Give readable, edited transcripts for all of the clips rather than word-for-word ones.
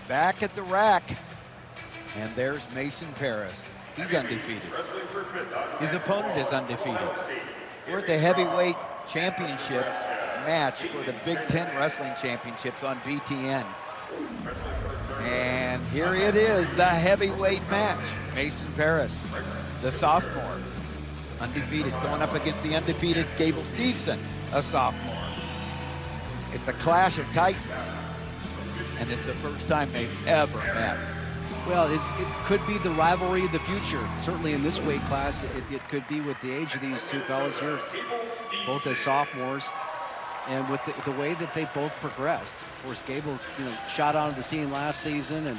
back at the rack. And there's Mason Parris. He's undefeated. His opponent is undefeated. We're at the heavyweight championship match for the Big Ten Wrestling Championships on BTN. And here it is, the heavyweight match. Mason Parris, the sophomore, undefeated, going up against the undefeated Gable Steveson, a sophomore. It's a clash of titans, and it's the first time they've ever met. Well, it could be the rivalry of the future. Certainly in this weight class, it could be with the age of these two fellas here, both as sophomores, and with the way that they both progressed. Of course, Gable, shot onto the scene last season and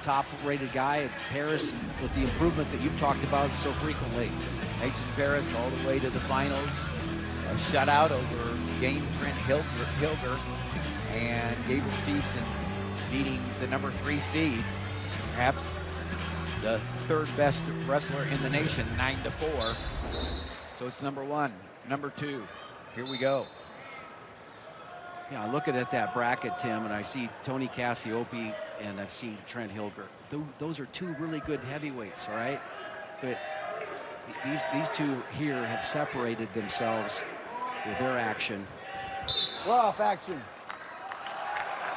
top-rated guy. And Parris, with the improvement that you've talked about so frequently. Mason Parris all the way to the finals, a shutout over Game Trent Hilger, and Gable Steveson beating the number 3 seed, perhaps the third best wrestler in the nation, 9-4. So it's number 1, number 2. Here we go. Yeah, I look at that bracket, Tim, and I see Tony Cassiope and I see Trent Hilger. Those are two really good heavyweights, all right? But these two here have separated themselves with their action. Rough action.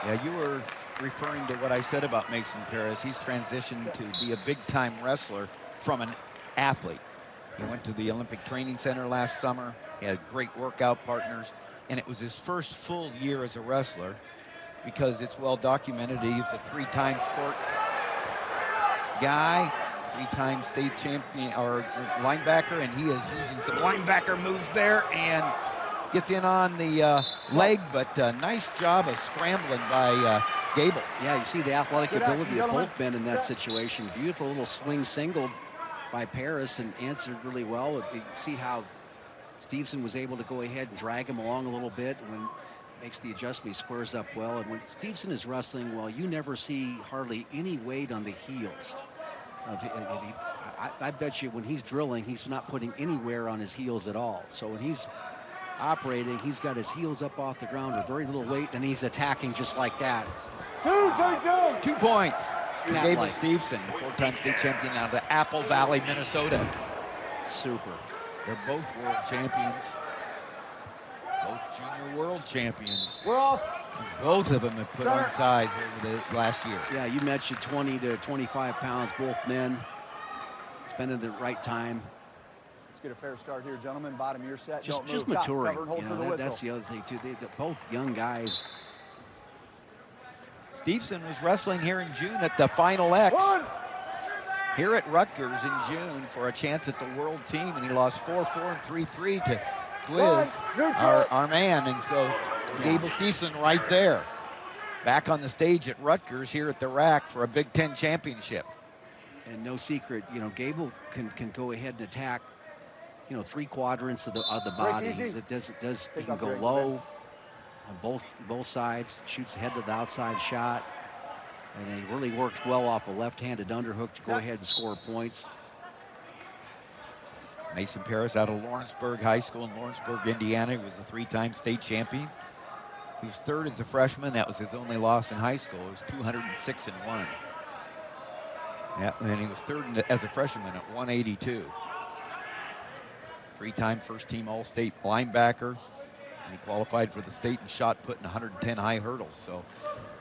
Yeah, you were referring to what I said about Mason Parris. He's transitioned to be a big-time wrestler from an athlete. He went to the Olympic Training Center last summer. He had great workout partners, and it was his first full year as a wrestler because it's well documented. He's a 3-time sport guy, 3-time state champion or linebacker, and he is using some linebacker moves there and gets in on the leg, but nice job of scrambling by Gable. Yeah, you see the athletic ability of both men in that situation. Beautiful little swing single by Parris and answered really well. You see how Steveson was able to go ahead and drag him along a little bit when makes the adjustment, he squares up well. And when Steveson is wrestling well, you never see hardly any weight on the heels. I bet you when he's drilling, he's not putting any wear on his heels at all. So when he's operating, he's got his heels up off the ground with very little weight, and he's attacking just like that. 2 points. Gable Steveson, 4-time state champion out of the Apple Valley, Minnesota. Super. They're both world champions. Both junior world champions. We're off. Both of them have put on size over the last year. Yeah, you mentioned 20 to 25 pounds, both men. Spending the right time. Let's get a fair start here, gentlemen. Bottom of your set. Just maturing. That's the other thing, too. They're both young guys. Steveson was wrestling here in June at the Final X here at Rutgers in June for a chance at the world team, and he lost 4-4 and 3-3 to Quiz, our man. And so Gable Steveson right there, back on the stage at Rutgers here at the rack for a Big Ten championship. And no secret, Gable can go ahead and attack, 3 quadrants of the body. He can go low on both sides, shoots head to the outside shot, and he really works well off a left-handed underhook to go ahead and score points. Mason Parris out of Lawrenceburg High School in Lawrenceburg, Indiana. He was a 3-time state champion. He was 3rd as a freshman. That was his only loss in high school. It was 206-1. Yeah, and he was 3rd as a freshman at 182. 3-time first-team All-State linebacker. And he qualified for the state and shot put in 110 high hurdles. So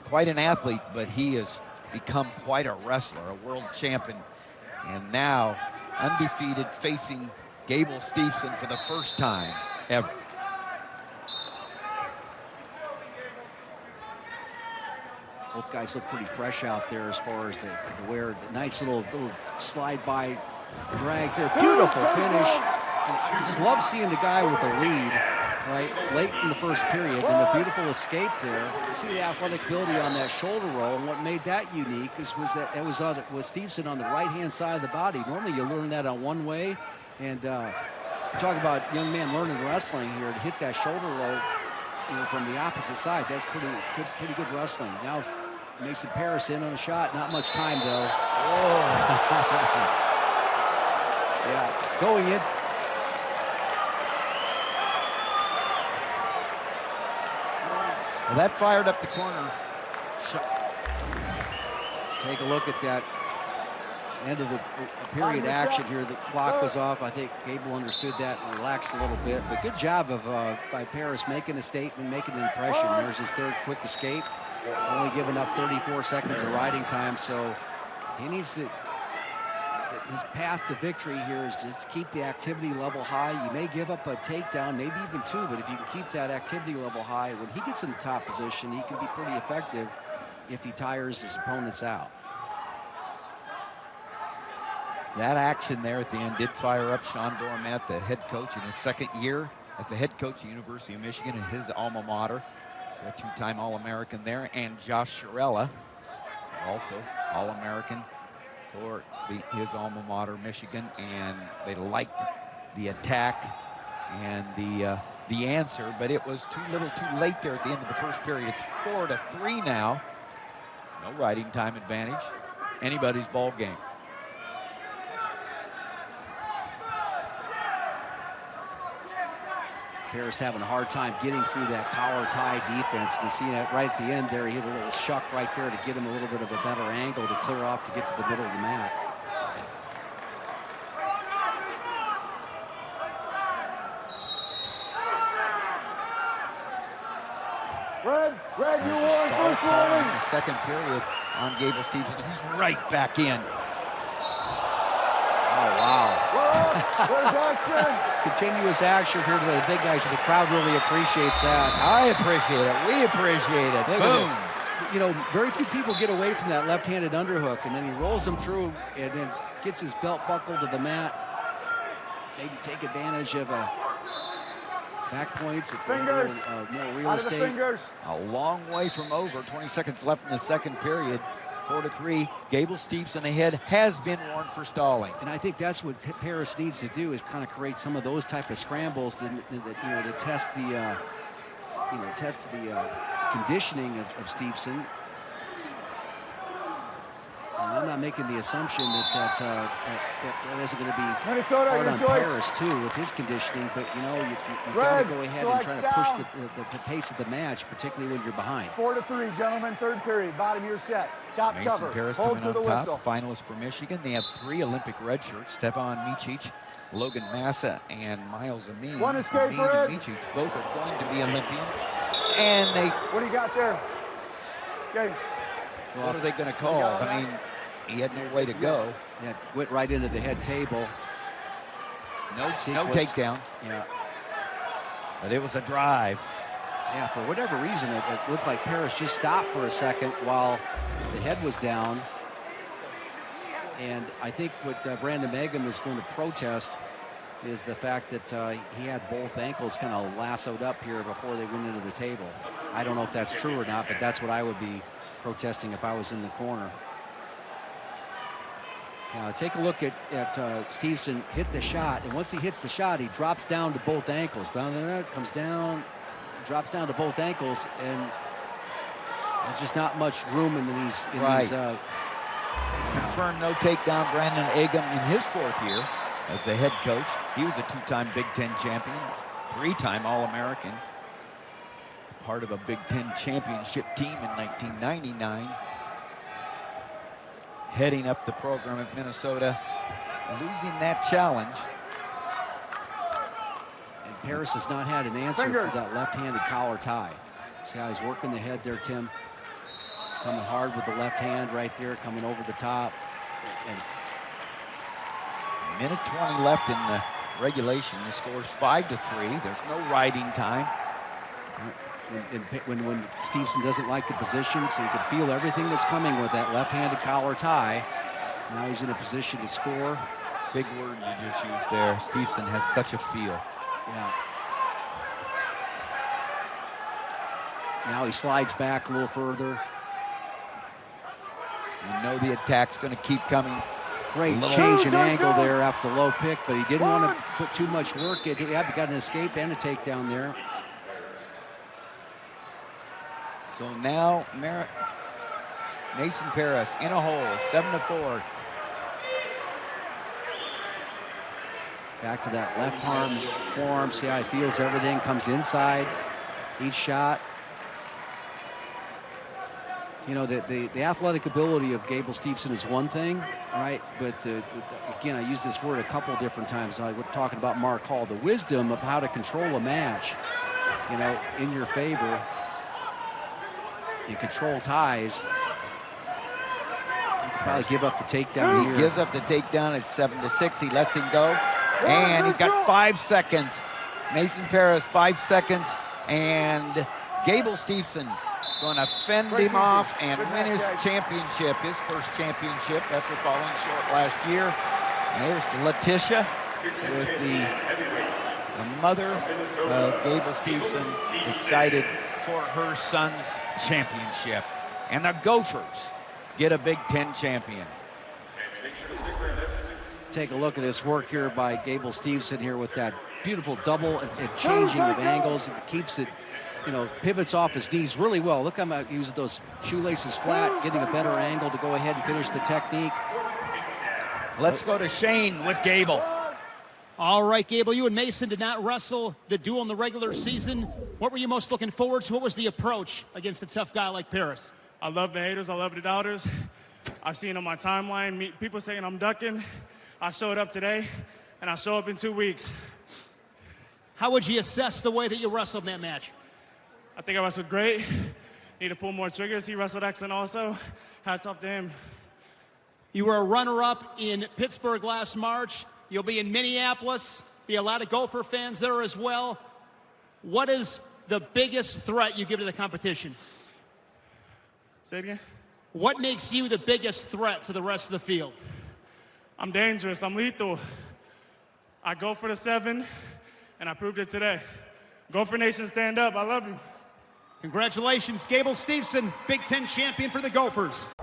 quite an athlete, but he has become quite a wrestler, a world champion. And now undefeated, facing Gable Steveson for the first time ever. Both guys look pretty fresh out there as far as the wear. Nice little slide by drag there. Beautiful finish. And just love seeing the guy with the lead, right, late in the first period, and a beautiful escape there. You see the athletic ability on that shoulder roll, and what made that unique was that it was with Steveson on the right-hand side of the body. Normally you learn that on one way, and talk about young man learning wrestling here to hit that shoulder roll from the opposite side. That's pretty good wrestling. Now Mason Parris in on a shot. Not much time though. Yeah, going in. Well, that fired up the corner. Take a look at that end of the period action here. The clock was off. I think Gable understood that and relaxed a little bit. But good job of by Parris making a statement, making an impression. There's his third quick escape. Only giving up 34 seconds of riding time, so he needs to. His path to victory here is just to keep the activity level high. You may give up a takedown, maybe even two, but if you can keep that activity level high, when he gets in the top position, he can be pretty effective if he tires his opponents out. That action there at the end did fire up Sean Dormet, the head coach in his second year as the head coach at the University of Michigan in his alma mater. So a two-time All-American there, and Josh Shirella, also All-American for his alma mater, Michigan, and they liked the attack and the answer, but it was too little too late there at the end of the first period. It's 4-3 now. No riding time advantage. Anybody's ball game. Parris having a hard time getting through that collar tie defense. You see that right at the end there. He had a little shuck right there to get him a little bit of a better angle to clear off to get to the middle of the mat. Red, you won first warning. In the second period on Gable Steveson. He's right back in. Oh, wow. There's action. Continuous action here to the big guys. The crowd really appreciates that. I appreciate it. We appreciate it. Boom. You know, very few people get away from that left-handed underhook, and then he rolls them through and then gets his belt buckled to the mat. Maybe take advantage of a back points. Fingers. More real Out of the estate. fingers. A long way from over. 20 seconds left in the second period. 4-3. Gable Steveson ahead, has been warned for stalling. And I think that's what Parris needs to do, is kind of create some of those type of scrambles to test the conditioning of Steveson. And I'm not making the assumption that isn't going to be Minnesota, hard your on choice. Parris too with his conditioning, but you got to go ahead and try to push down. the pace of the match, particularly when you're behind. 4-3, gentlemen. Third period. Bottom of your set. Top Mason cover. Parris Hold coming to on the top, whistle. finalist for Michigan. They have 3 Olympic red shirts. Stefan MICH, Logan Massa, and Miles Amin. One escape, Amin Red. and MICH both are going to be Olympians. And they, What do you got there? Okay. what are they going to call? I mean, he had no way to go. Yeah, went right into the head table. No Sequence. takedown, Yeah. but it was a drive. Yeah, for whatever reason, it looked like Parris just stopped for a second while the head was down. And I think what Brandon Megum is going to protest is the fact that he had both ankles kind of lassoed up here before they went into the table. I don't know if that's true or not, but that's what I would be protesting if I was in the corner. Now take a look at Steveson hit the shot, and once he hits the shot, he drops down to both ankles. Down there, comes down, drops down to both ankles, and there's just not much room in these. Confirmed no takedown. Brandon Egum in his 4th year as the head coach. He was a 2-time Big Ten champion, 3-time All-American, part of a Big Ten championship team in 1999. Heading up the program at Minnesota, losing that challenge. And Parris has not had an answer for that left-handed collar tie. See how he's working the head there, Tim? Coming hard with the left hand right there, coming over the top. And Minute 20 left in the regulation. The score's 5-3. There's no riding time. when Steveson doesn't like the position, so he can feel everything that's coming with that left-handed collar tie. Now he's in a position to score. Big word you just used there. Steveson has such a feel. Yeah. Now he slides back a little further. You know the attack's going to keep coming. Great change in angle there after the low pick, but he didn't want to put too much work into it. He got an escape and a takedown there. So now Mason Parris in a hole, 7-4. Back to that left arm, forearm. See how he feels everything, comes inside each shot. You know, the athletic ability of Gable Steveson is one thing, right? But again, I use this word a couple different times. We're talking about Mark Hall, the wisdom of how to control a match, you know, in your favor and control ties. He could probably give up the takedown here. He gives up the takedown at 7-6. He lets him go. And he's got 5 seconds. Mason Parris, 5 seconds. And Gable Steveson going to fend him off and win his championship, his first championship after falling short last year. And there's Letitia with the mother of Gable Steveson, excited for her son's championship. And the Gophers get a Big Ten champion. Take a look at this work here by Gable Steveson here with that beautiful double and changing of angles. It keeps it, you know, pivots off his knees really well. Look how he using those shoelaces flat, getting a better angle to go ahead and finish the technique. Let's go to Shane with Gable. All right, Gable, you and Mason did not wrestle the duel in the regular season. What were you most looking forward to? What was the approach against a tough guy like Parris? I love the haters. I love the doubters. I've seen on my timeline people saying I'm ducking. I showed up today, and I show up in 2 weeks. How would you assess the way that you wrestled in that match? I think I wrestled great. Need to pull more triggers. He wrestled excellent also. Hats off to him. You were a runner-up in Pittsburgh last March. You'll be in Minneapolis. Be a lot of Gopher fans there as well. What is the biggest threat you give to the competition? Say it again? What makes you the biggest threat to the rest of the field? I'm dangerous. I'm lethal. I go for the 7, and I proved it today. Gopher Nation, stand up. I love you. Congratulations, Gable Steveson, Big Ten champion for the Gophers.